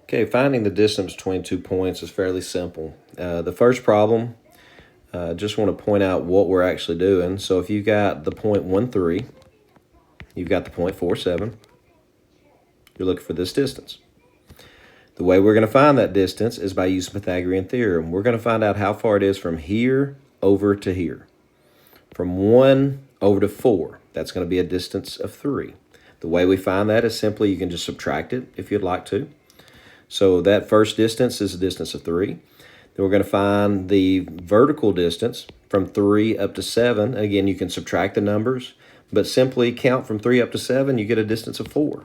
Okay, finding the distance between 2 points is fairly simple. The first problem, just want to point out what we're actually doing. So if you've got the point 1, 3, you've got the point 4, 7, you're looking for this distance. The way we're going to find that distance is by using Pythagorean theorem. We're going to find out how far it is from here over to here. From 1 over to 4, that's going to be a distance of 3. The way we find that is simply you can just subtract it if you'd like to. So that first distance is a distance of 3. Then we're going to find the vertical distance from 3 up to 7. Again, you can subtract the numbers, but simply count from 3 up to 7, you get a distance of 4.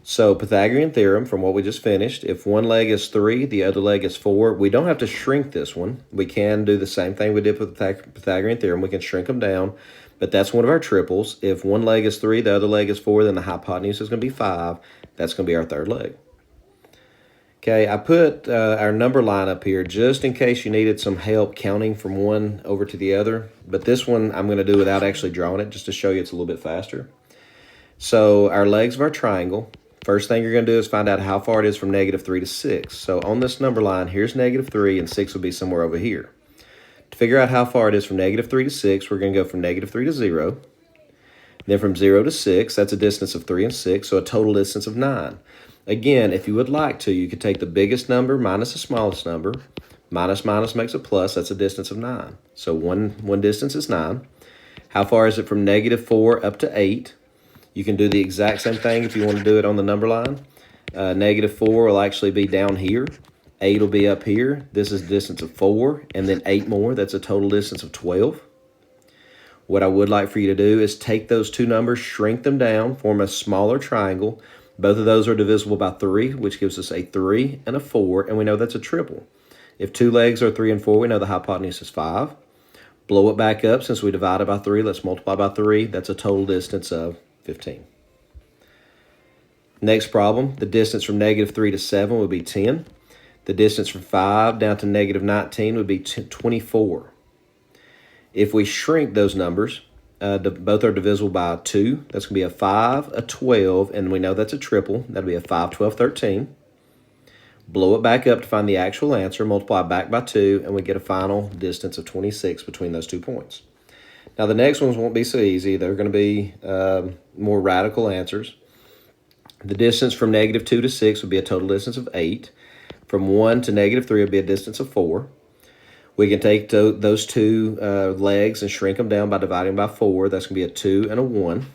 So Pythagorean theorem, from what we just finished, if one leg is 3, the other leg is 4, we don't have to shrink this one. We can do the same thing we did with Pythagorean theorem. We can shrink them down, but that's one of our triples. If one leg is 3, the other leg is 4, then the hypotenuse is going to be 5. That's going to be our third leg. Okay, I put our number line up here just in case you needed some help counting from one over to the other. But this one I'm going to do without actually drawing it, just to show you it's a little bit faster. So our legs of our triangle, first thing you're going to do is find out how far it is from -3 to 6. So on this number line, here's -3, and 6 will be somewhere over here. To figure out how far it is from -3 to 6, we're going to go from -3 to 0. Then from 0 to 6, that's a distance of 3 and 6, so a total distance of 9. Again, if you would like to, you could take the biggest number minus the smallest number. Minus minus makes a plus. That's a distance of 9. So one distance is 9. How far is it from -4 up to 8? You can do the exact same thing if you want to do it on the number line. -4 will actually be down here. 8 will be up here. This is a distance of 4, and then 8 more. That's a total distance of 12. What I would like for you to do is take those two numbers, shrink them down, form a smaller triangle. Both of those are divisible by 3, which gives us a 3 and a 4, and we know that's a triple. If two legs are 3 and 4, we know the hypotenuse is 5. Blow it back up. Since we divided by 3, let's multiply by 3. That's a total distance of 15. Next problem, the distance from -3 to 7 would be 10. The distance from 5 down to -19 would be 24. If we shrink those numbers, both are divisible by 2. That's going to be a 5, a 12, and we know that's a triple. That'll be a 5, 12, 13. Blow it back up to find the actual answer, multiply back by 2, and we get a final distance of 26 between those 2 points. Now, the next ones won't be so easy. They're going to be more radical answers. The distance from -2 to 6 would be a total distance of 8. From 1 to -3 would be a distance of 4. We can take those two legs and shrink them down by dividing by 4. That's going to be a 2 and a 1.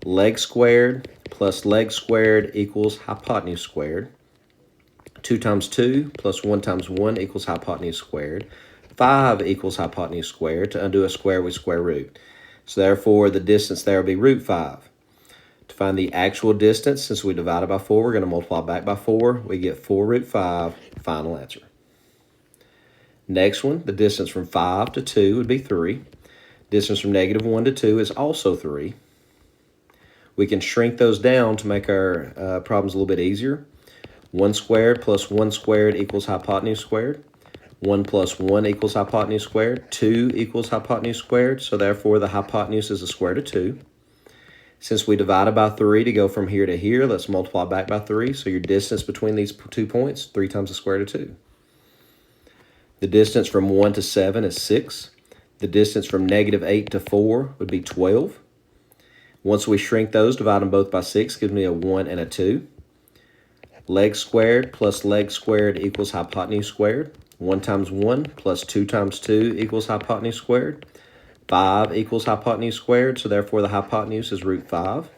Leg squared plus leg squared equals hypotenuse squared. 2 times 2 plus 1 times 1 equals hypotenuse squared. 5 equals hypotenuse squared. To undo a square, we square root. So therefore, the distance there will be root 5. To find the actual distance, since we divided by 4, we're going to multiply back by 4. We get 4 root 5, final answer. Next one, the distance from 5 to 2 would be 3. Distance from -1 to 2 is also 3. We can shrink those down to make our problems a little bit easier. 1 squared plus 1 squared equals hypotenuse squared. 1 plus 1 equals hypotenuse squared. 2 equals hypotenuse squared. So therefore, the hypotenuse is the square root of 2. Since we divided by 3 to go from here to here, let's multiply back by 3. So your distance between these 2 points, 3 times the square root of 2. The distance from 1 to 7 is 6. The distance from -8 to 4 would be 12. Once we shrink those, divide them both by 6, gives me a 1 and a 2. Leg squared plus leg squared equals hypotenuse squared. 1 times 1 plus 2 times 2 equals hypotenuse squared. 5 equals hypotenuse squared, so therefore the hypotenuse is root 5.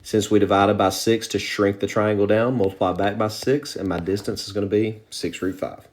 Since we divided by 6 to shrink the triangle down, multiply back by 6, and my distance is going to be 6 root 5.